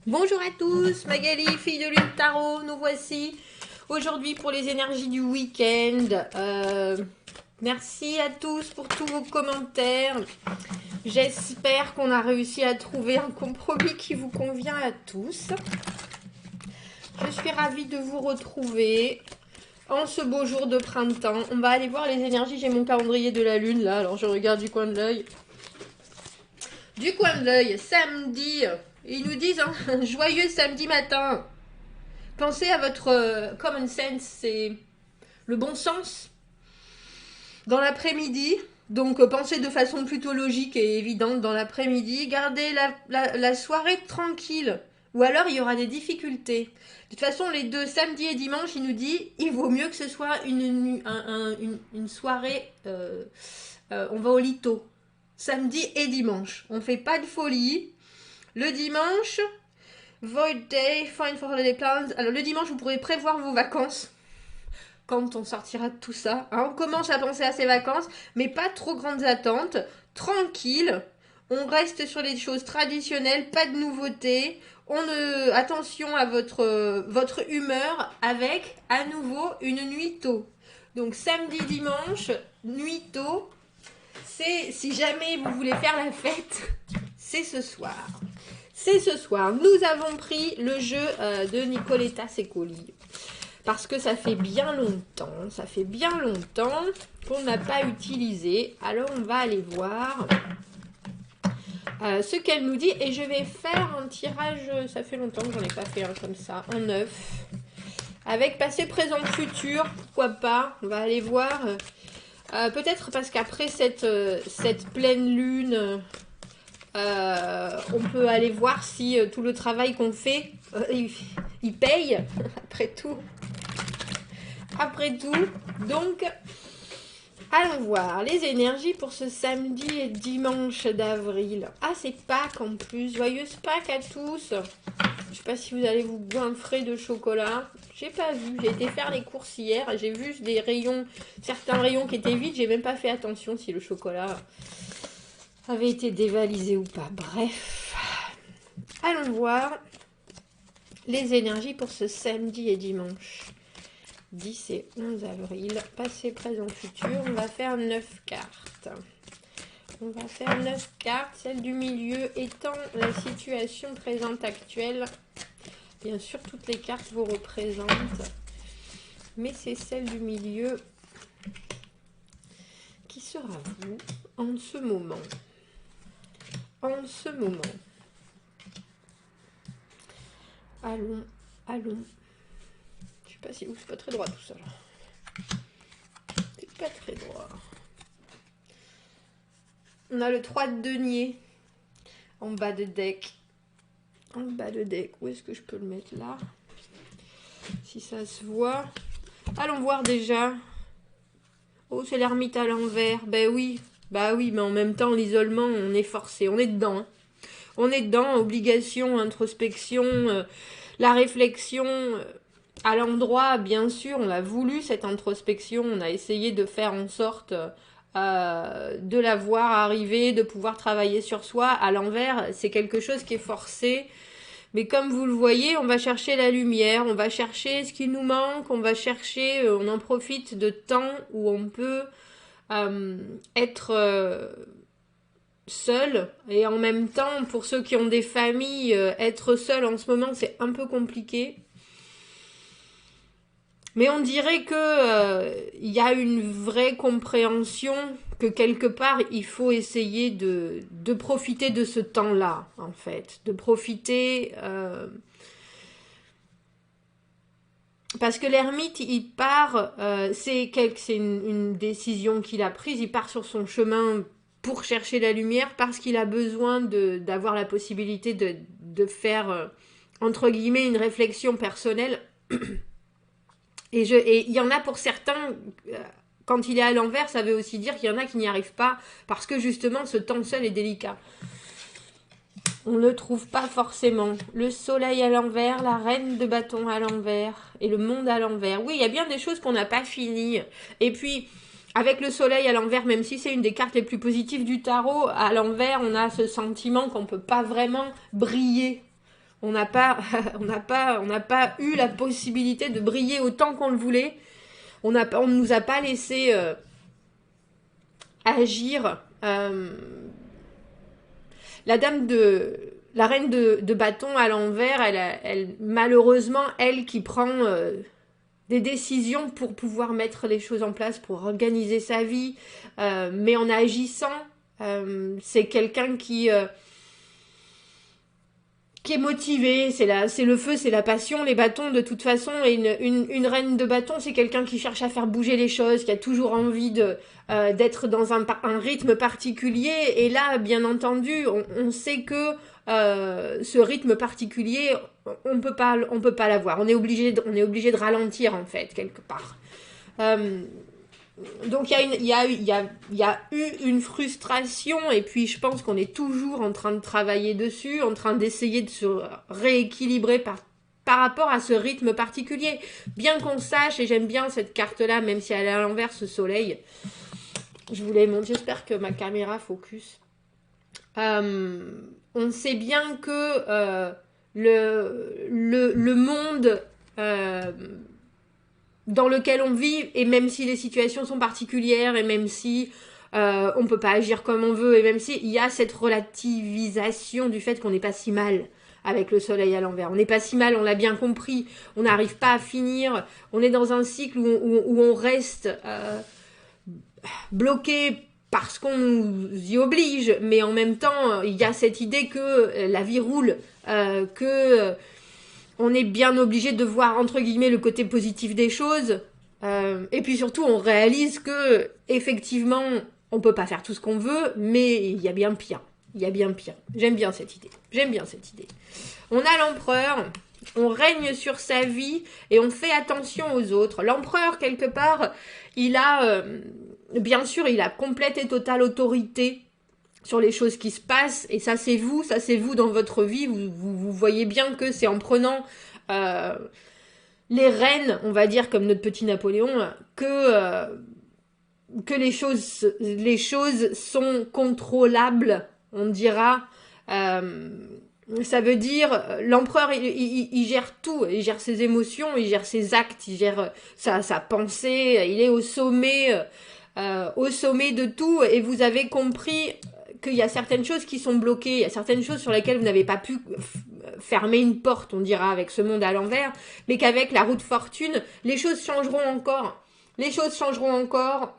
Bonjour à tous, Magali, fille de Lune Tarot, nous voici aujourd'hui pour les énergies du week-end. Merci à tous pour tous vos commentaires. J'espère qu'on a réussi à trouver un compromis qui vous convient à tous. Je suis ravie de vous retrouver en ce beau jour de printemps. On va aller voir les énergies. J'ai mon calendrier de la Lune là, alors je regarde du coin de l'œil. Du coin de l'œil, samedi. Ils nous disent un joyeux samedi matin. Pensez à votre common sense, c'est le bon sens. Dans l'après-midi, donc pensez de façon plutôt logique et évidente dans l'après-midi. Gardez la soirée tranquille. Ou alors il y aura des difficultés. De toute façon, les deux, samedi et dimanche, il nous dit il vaut mieux que ce soit une soirée. On va au lito. Samedi et dimanche. On ne fait pas de folie. Le dimanche, Void Day, Find for Holiday Plans. Alors le dimanche, vous pourrez prévoir vos vacances quand on sortira de tout ça. Hein, on commence à penser à ses vacances, mais pas trop grandes attentes. Tranquille. On reste sur les choses traditionnelles, pas de nouveautés. Attention à votre humeur avec à nouveau une nuit tôt. Donc samedi, dimanche, nuit tôt. C'est si jamais vous voulez faire la fête, c'est ce soir. C'est ce soir. Nous avons pris le jeu de Nicoletta Secoli. Parce que ça fait bien longtemps qu'on n'a pas utilisé. Alors on va aller voir ce qu'elle nous dit. Et je vais faire un tirage, ça fait longtemps que j'en ai pas fait un comme ça, en neuf. Avec passé, présent, futur, pourquoi pas. On va aller voir. Peut-être parce qu'après cette pleine lune... on peut aller voir si tout le travail qu'on fait, il paye, après tout. Donc, allons voir les énergies pour ce samedi et dimanche d'avril. Ah, c'est Pâques en plus. Joyeuse Pâques à tous. Je sais pas si vous allez vous goinfrer de chocolat. J'ai pas vu. J'ai été faire les courses hier. J'ai vu des rayons, certains rayons qui étaient vides. J'ai même pas fait attention si le chocolat avait été dévalisé ou pas. Bref, allons voir les énergies pour ce samedi et dimanche 10 et 11 avril. Passé, présent, futur. On va faire 9 cartes. On va faire 9 cartes. Celle du milieu étant la situation présente actuelle. Bien sûr, toutes les cartes vous représentent. Mais c'est celle du milieu qui sera vous en ce moment. En ce moment. Allons. Je sais pas si... c'est pas très droit tout ça. C'est pas très droit. On a le 3 de denier en bas de deck. En bas de deck. Où est-ce que je peux le mettre là? Si ça se voit. Allons voir déjà. Oh, c'est l'ermite à l'envers. Ben oui. Bah oui, mais en même temps, l'isolement, on est forcé. On est dedans. Hein. On est dedans. Obligation, introspection, la réflexion... à l'endroit, bien sûr, on a voulu cette introspection, on a essayé de faire en sorte de la voir arriver, de pouvoir travailler sur soi. À l'envers, c'est quelque chose qui est forcé. Mais comme vous le voyez, on va chercher la lumière, on va chercher ce qui nous manque, on va chercher, on en profite de temps où on peut être seul. Et en même temps, pour ceux qui ont des familles, être seul en ce moment, c'est un peu compliqué. Mais on dirait que y a une vraie compréhension que quelque part, il faut essayer de profiter de ce temps-là, en fait. De profiter... parce que l'ermite, il part... c'est une décision qu'il a prise. Il part sur son chemin pour chercher la lumière parce qu'il a besoin d'avoir la possibilité de faire, entre guillemets, une réflexion personnelle. Et il y en a pour certains, quand il est à l'envers, ça veut aussi dire qu'il y en a qui n'y arrivent pas, parce que justement, ce temps seul est délicat. On ne le trouve pas forcément. Le soleil à l'envers, la reine de bâton à l'envers, et le monde à l'envers. Oui, il y a bien des choses qu'on n'a pas finies. Et puis, avec le soleil à l'envers, même si c'est une des cartes les plus positives du tarot, à l'envers, on a ce sentiment qu'on ne peut pas vraiment briller. On n'a pas, on n'a pas eu la possibilité de briller autant qu'on le voulait. On ne nous a pas laissé agir. La reine de bâton à l'envers, malheureusement, elle qui prend des décisions pour pouvoir mettre les choses en place, pour organiser sa vie, mais en agissant, c'est quelqu'un qui est motivé, c'est le feu, c'est la passion, les bâtons de toute façon, et une reine de bâton, c'est quelqu'un qui cherche à faire bouger les choses, qui a toujours envie d'être dans un rythme particulier, et là, bien entendu, on sait que ce rythme particulier, on peut pas l'avoir, on est obligé de ralentir, en fait, quelque part. Donc il y a eu une frustration, et puis je pense qu'on est toujours en train de travailler dessus, en train d'essayer de se rééquilibrer par rapport à ce rythme particulier. Bien qu'on sache, et j'aime bien cette carte-là, même si elle est à l'envers, ce soleil. Je vous l'ai montré, j'espère que ma caméra focus. On sait bien que le monde... dans lequel on vit, et même si les situations sont particulières, et même si on ne peut pas agir comme on veut, et même si il y a cette relativisation du fait qu'on n'est pas si mal avec le soleil à l'envers. On n'est pas si mal, on l'a bien compris, on n'arrive pas à finir, on est dans un cycle où on reste bloqué parce qu'on nous y oblige, mais en même temps, il y a cette idée que la vie roule, que... on est bien obligé de voir, entre guillemets, le côté positif des choses. Et puis surtout, on réalise que, effectivement, on peut pas faire tout ce qu'on veut, mais il y a bien pire. Il y a bien pire. J'aime bien cette idée. On a l'empereur, on règne sur sa vie et on fait attention aux autres. L'empereur, quelque part, il a, bien sûr, il a complète et totale autorité sur les choses qui se passent, et ça c'est vous dans votre vie, vous voyez bien que c'est en prenant les rênes, on va dire comme notre petit Napoléon, que les choses sont contrôlables, on dira. Ça veut dire, l'empereur, il gère tout, il gère ses émotions, il gère ses actes, il gère sa pensée, il est au sommet de tout, et vous avez compris qu'il y a certaines choses qui sont bloquées, il y a certaines choses sur lesquelles vous n'avez pas pu fermer une porte, on dira, avec ce monde à l'envers, mais qu'avec la roue de fortune, les choses changeront encore.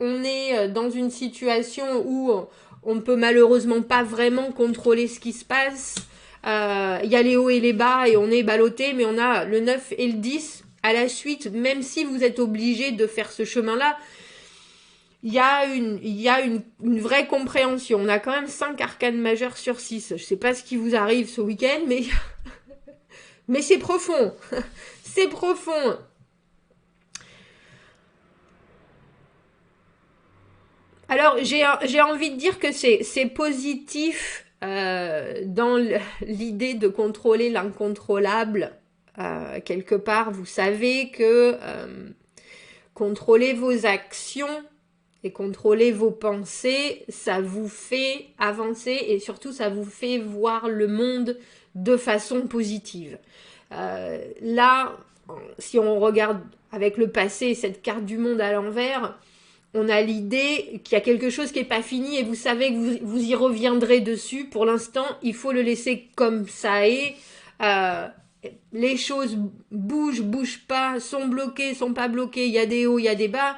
On est dans une situation où on ne peut malheureusement pas vraiment contrôler ce qui se passe. Il y a les hauts et les bas et on est ballotté, mais on a le 9 et le 10 à la suite, même si vous êtes obligé de faire ce chemin-là. Il y a une vraie compréhension. On a quand même 5 arcanes majeures sur 6. Je sais pas ce qui vous arrive ce week-end, mais mais c'est profond. C'est profond. Alors, j'ai envie de dire que c'est positif dans l'idée de contrôler l'incontrôlable. Quelque part, vous savez que contrôler vos actions et contrôler vos pensées, ça vous fait avancer et surtout ça vous fait voir le monde de façon positive. Là, si on regarde avec le passé cette carte du monde à l'envers, on a l'idée qu'il y a quelque chose qui n'est pas fini et vous savez que vous y reviendrez dessus. Pour l'instant, il faut le laisser comme ça est. Les choses bougent pas, sont bloquées, sont pas bloquées, il y a des hauts, il y a des bas.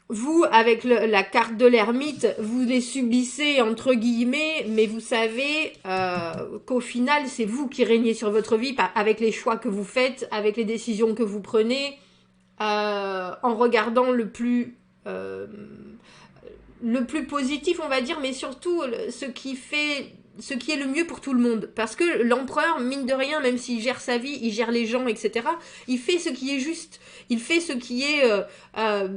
Vous, avec la carte de l'ermite, vous les subissez entre guillemets, mais vous savez qu'au final, c'est vous qui régnez sur votre vie avec les choix que vous faites, avec les décisions que vous prenez, en regardant le plus positif, on va dire, mais surtout ce qui est le mieux pour tout le monde. Parce que l'empereur, mine de rien, même s'il gère sa vie, il gère les gens, etc., il fait ce qui est juste. Il fait ce qui est...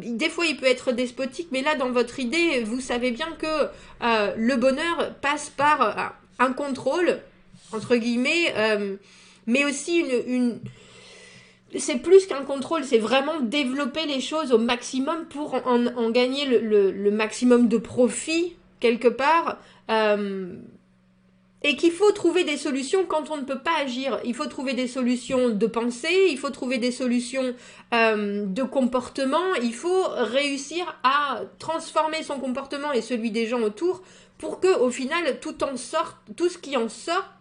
des fois, il peut être despotique, mais là, dans votre idée, vous savez bien que le bonheur passe par un contrôle, entre guillemets, mais aussi c'est plus qu'un contrôle, c'est vraiment développer les choses au maximum pour en gagner le maximum de profit, quelque part. et qu'il faut trouver des solutions quand on ne peut pas agir. Il faut trouver des solutions de pensée, il faut trouver des solutions de comportement, il faut réussir à transformer son comportement et celui des gens autour pour que, au final, tout ce qui en sort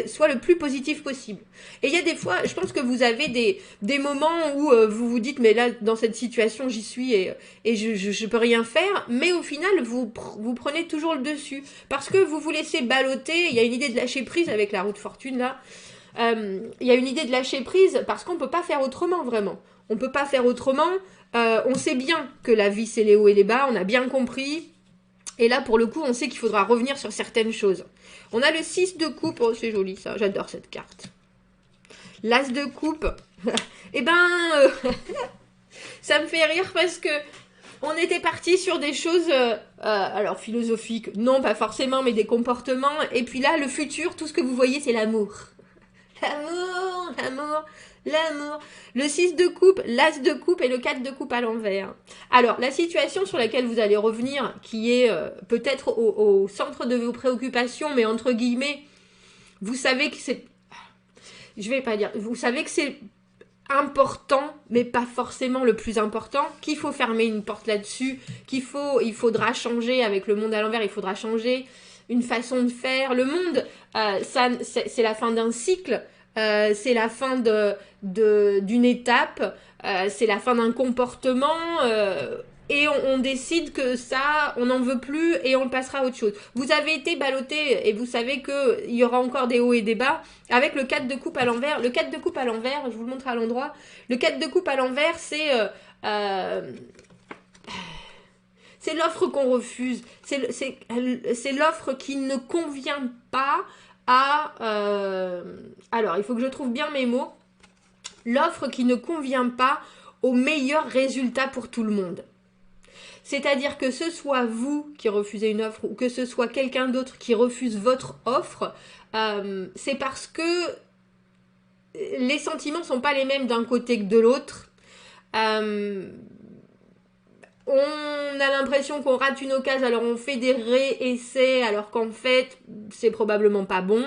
soit le plus positif possible. Et il y a des fois, je pense que vous avez des moments où vous vous dites, mais là, dans cette situation, j'y suis et je peux rien faire, mais au final, vous prenez toujours le dessus, parce que vous vous laissez balloter. Il y a une idée de lâcher prise avec la roue de fortune, là. Il y a une idée de lâcher prise, parce qu'on peut pas faire autrement, vraiment. On peut pas faire autrement. On sait bien que la vie, c'est les hauts et les bas, on a bien compris. Et là, pour le coup, on sait qu'il faudra revenir sur certaines choses. On a le 6 de coupe. Oh, c'est joli ça. J'adore cette carte. L'as de coupe. Eh ben, ça me fait rire parce que on était parti sur des choses, alors philosophiques. Non, pas forcément, mais des comportements. Et puis là, le futur, tout ce que vous voyez, c'est l'amour. L'amour, l'amour, l'amour. Le 6 de coupe, l'as de coupe et le 4 de coupe à l'envers. Alors, la situation sur laquelle vous allez revenir, qui est peut-être au centre de vos préoccupations, mais entre guillemets, vous savez que c'est... Je vais pas dire... Vous savez que c'est important, mais pas forcément le plus important, qu'il faut fermer une porte là-dessus, il faudra changer avec le monde à l'envers, il faudra changer une façon de faire. Le monde, c'est la fin d'un cycle, c'est la fin d'une étape, c'est la fin d'un comportement, et on décide que ça, on n'en veut plus et on passera à autre chose. Vous avez été ballotté et vous savez qu'il y aura encore des hauts et des bas avec le 4 de coupe à l'envers. Le 4 de coupe à l'envers, je vous le montre à l'endroit. Le 4 de coupe à l'envers, c'est l'offre qu'on refuse. C'est l'offre qui ne convient pas à... alors, il faut que je trouve bien mes mots. L'offre qui ne convient pas au meilleur résultat pour tout le monde. C'est-à-dire que ce soit vous qui refusez une offre ou que ce soit quelqu'un d'autre qui refuse votre offre, c'est parce que les sentiments ne sont pas les mêmes d'un côté que de l'autre. On a l'impression qu'on rate une occasion, alors on fait des réessais, alors qu'en fait, c'est probablement pas bon.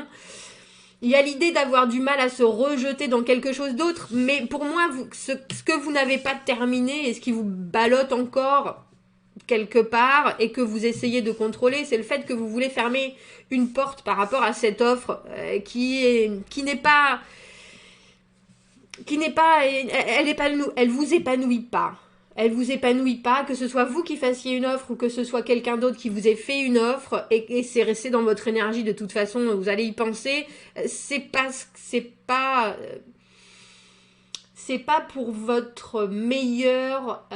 Il y a l'idée d'avoir du mal à se rejeter dans quelque chose d'autre, mais pour moi, ce que vous n'avez pas terminé et ce qui vous ballotte encore quelque part et que vous essayez de contrôler, c'est le fait que vous voulez fermer une porte par rapport à cette offre qui n'est pas, elle vous épanouit pas. Elle vous épanouit pas, que ce soit vous qui fassiez une offre ou que ce soit quelqu'un d'autre qui vous ait fait une offre et c'est resté dans votre énergie de toute façon, vous allez y penser. C'est pas pour votre meilleur,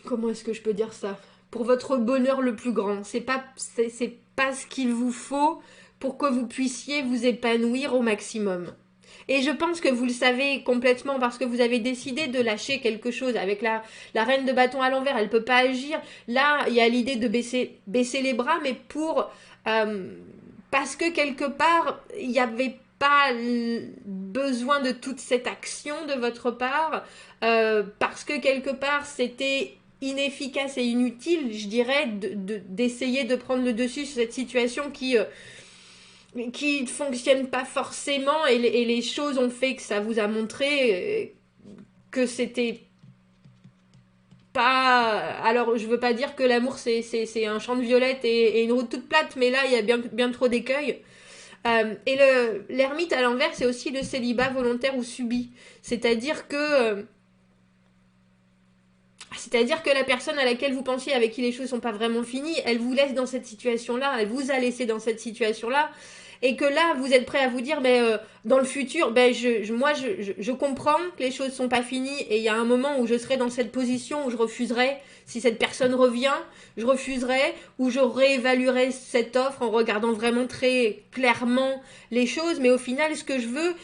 comment est-ce que je peux dire ça? Pour votre bonheur le plus grand. C'est pas ce qu'il vous faut pour que vous puissiez vous épanouir au maximum. Et je pense que vous le savez complètement parce que vous avez décidé de lâcher quelque chose. Avec la reine de bâton à l'envers, elle ne peut pas agir. Là, il y a l'idée de baisser les bras, mais parce que quelque part, il n'y avait pas besoin de toute cette action de votre part, parce que quelque part, c'était inefficace et inutile, je dirais, d'essayer de prendre le dessus sur cette situation qui ne fonctionne pas forcément et les choses ont fait que ça vous a montré que c'était pas... Alors, je veux pas dire que l'amour, c'est un champ de violettes et une route toute plate, mais là, il y a bien trop d'écueils. Et l'ermite à l'envers, c'est aussi le célibat volontaire ou subi. C'est-à-dire que la personne à laquelle vous pensiez, avec qui les choses sont pas vraiment finies, elle vous laisse dans cette situation-là, elle vous a laissé dans cette situation-là, et que là, vous êtes prêt à vous dire, dans le futur, je comprends que les choses sont pas finies, et il y a un moment où je serai dans cette position où je refuserai, si cette personne revient, je refuserai, ou je réévaluerai cette offre en regardant vraiment très clairement les choses, mais au final, ce que je veux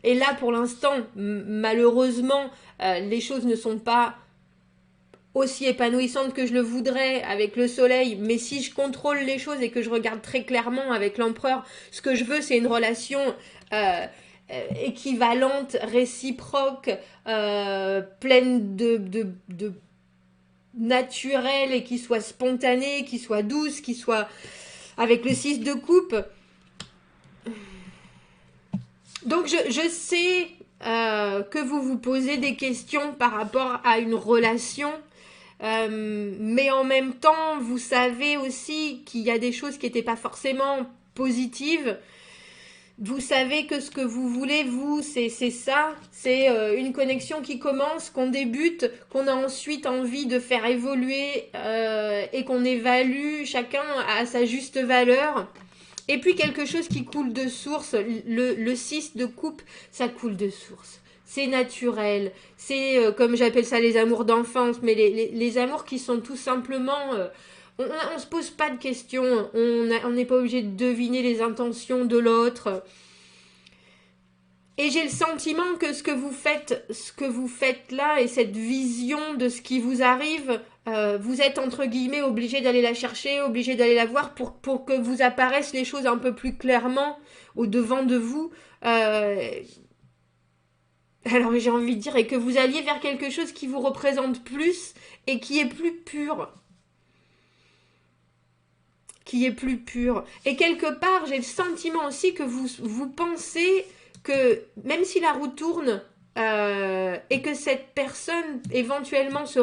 et là pour l'instant, malheureusement, les choses ne sont pas aussi épanouissante que je le voudrais avec le soleil, mais si je contrôle les choses et que je regarde très clairement avec l'empereur, ce que je veux, c'est une relation équivalente, réciproque, pleine de naturel et qui soit spontanée, qui soit douce, qui soit avec le 6 de coupe. Donc je sais que vous vous posez des questions par rapport à une relation, mais en même temps, vous savez aussi qu'il y a des choses qui n'étaient pas forcément positives. Vous savez que ce que vous voulez, vous, c'est ça. C'est une connexion qui commence, qu'on débute, qu'on a ensuite envie de faire évoluer et qu'on évalue chacun à sa juste valeur. Et puis quelque chose qui coule de source, le 6 de coupe, ça coule de source. C'est naturel, c'est comme j'appelle ça les amours d'enfance, mais les amours qui sont tout simplement... on se pose pas de questions, on n'est pas obligé de deviner les intentions de l'autre. Et j'ai le sentiment que ce que vous faites là, et cette vision de ce qui vous arrive, vous êtes entre guillemets obligé d'aller la chercher, obligé d'aller la voir pour que vous apparaissent les choses un peu plus clairement au devant de vous. Alors j'ai envie de dire, et que vous alliez vers quelque chose qui vous représente plus et qui est plus pur. Qui est plus pur. Et quelque part, j'ai le sentiment aussi que vous pensez que même si la roue tourne et que cette personne éventuellement se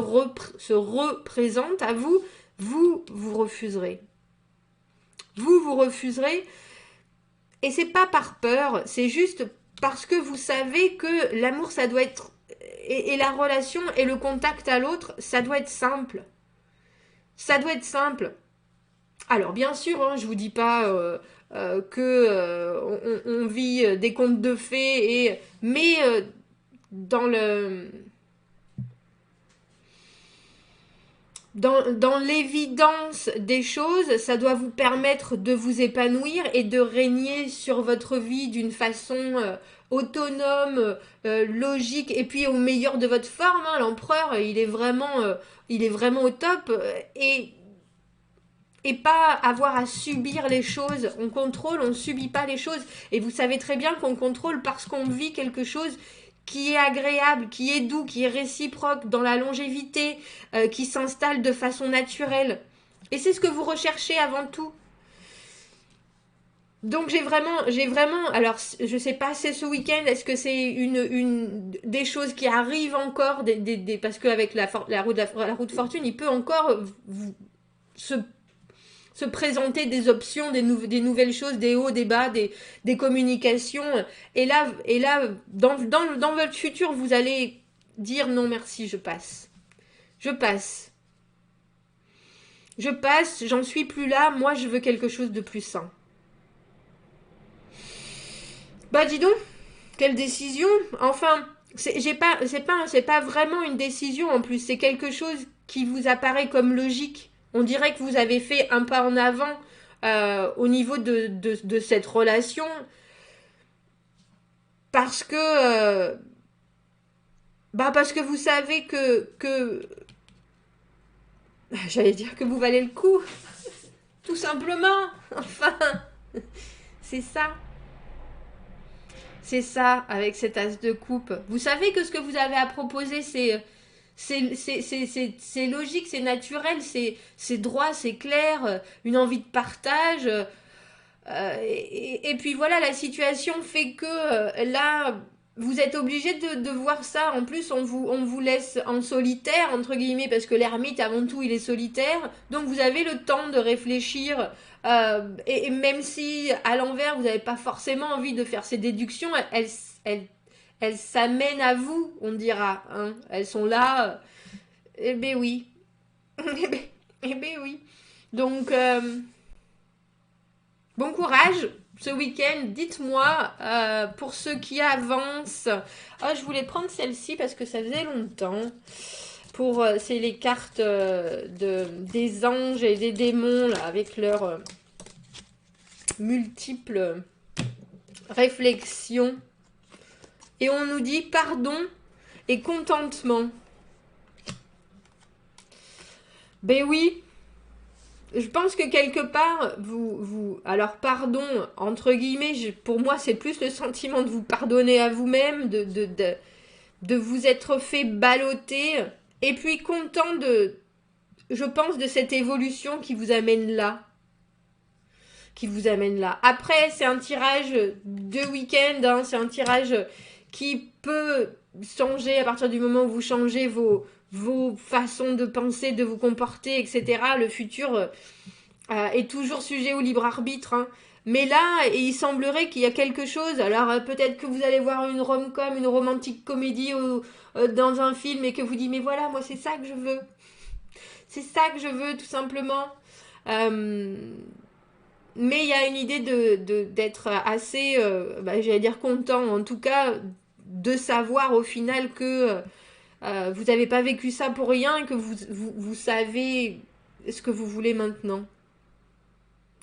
représente à vous, vous refuserez. Vous refuserez. Et c'est pas par peur, c'est juste parce que vous savez que l'amour, ça doit être... Et la relation et le contact à l'autre, ça doit être simple. Ça doit être simple. Alors bien sûr, hein, je vous dis pas que on vit des contes de fées, mais dans l'évidence des choses, ça doit vous permettre de vous épanouir et de régner sur votre vie d'une façon autonome, logique, et puis au meilleur de votre forme. Hein, l'empereur, il est vraiment au top, et pas avoir à subir les choses. On contrôle, on ne subit pas les choses. Et vous savez très bien qu'on contrôle parce qu'on vit quelque chose qui est agréable, qui est doux, qui est réciproque, dans la longévité, qui s'installe de façon naturelle. Et c'est ce que vous recherchez avant tout. Donc j'ai vraiment, alors je sais pas, c'est ce week-end, est-ce que c'est des choses qui arrivent encore, parce qu'avec la roue de fortune, il peut encore se présenter des options, des nouvelles choses, des hauts, des bas, des communications. Et là dans votre futur, vous allez dire non merci, je passe. Je passe. Je passe, j'en suis plus là, moi je veux quelque chose de plus sain. Bah dis donc, quelle décision. Enfin, c'est pas vraiment une décision en plus, c'est quelque chose qui vous apparaît comme logique. On dirait que vous avez fait un pas en avant au niveau de cette relation parce que parce que vous savez que j'allais dire que vous valez le coup, tout simplement. Enfin, c'est ça. C'est ça, avec cet as de coupe. Vous savez que ce que vous avez à proposer, c'est logique, c'est naturel, c'est droit, c'est clair, une envie de partage. Et puis voilà, la situation fait que là, vous êtes obligé de voir ça. En plus, on vous laisse en solitaire, entre guillemets, parce que l'ermite, avant tout, il est solitaire. Donc vous avez le temps de réfléchir. Et même si, à l'envers, vous n'avez pas forcément envie de faire ces déductions, elles s'amènent à vous, on dira. Hein. Elles sont là. Eh ben oui. Eh ben oui. Donc... bon courage ce week-end. Dites-moi, pour ceux qui avancent. Oh, je voulais prendre celle-ci parce que ça faisait longtemps. C'est les cartes des anges et des démons là, avec leurs multiples réflexions. Et on nous dit pardon et contentement. Ben oui. Je pense que quelque part, alors pardon, entre guillemets, pour moi c'est plus le sentiment de vous pardonner à vous-même, de vous être fait balloter, et puis content je pense, de cette évolution qui vous amène là. qui vous amène là. Après, c'est un tirage de week-end, hein, c'est un tirage qui peut changer à partir du moment où vous changez vos façons de penser, de vous comporter, etc. Le futur est toujours sujet au libre arbitre, hein. Mais là, il semblerait qu'il y a quelque chose. Alors peut-être que vous allez voir une rom-com, une romantique comédie dans un film et que vous dites mais voilà, moi c'est ça que je veux. C'est ça que je veux tout simplement. Mais il y a une idée d'être assez, j'allais dire content, en tout cas de savoir au final que vous n'avez pas vécu ça pour rien et que vous savez ce que vous voulez maintenant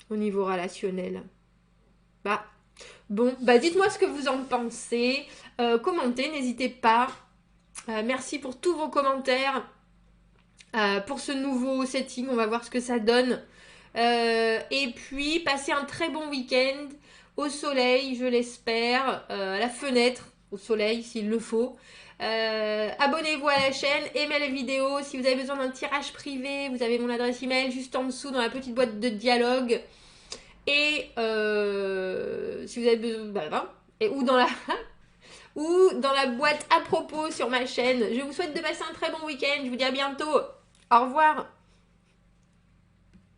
au niveau relationnel. Dites-moi ce que vous en pensez. Commentez, n'hésitez pas. Merci pour tous vos commentaires. Pour ce nouveau setting, on va voir ce que ça donne. Et puis, passez un très bon week-end au soleil, je l'espère, à la fenêtre, au soleil s'il le faut. Abonnez-vous à la chaîne, aimez la vidéo. Si vous avez besoin d'un tirage privé, vous avez mon adresse email juste en dessous dans la petite boîte de dialogue. Et si vous avez besoin, ou dans la boîte à propos sur ma chaîne. Je vous souhaite de passer un très bon week-end. Je vous dis à bientôt. Au revoir.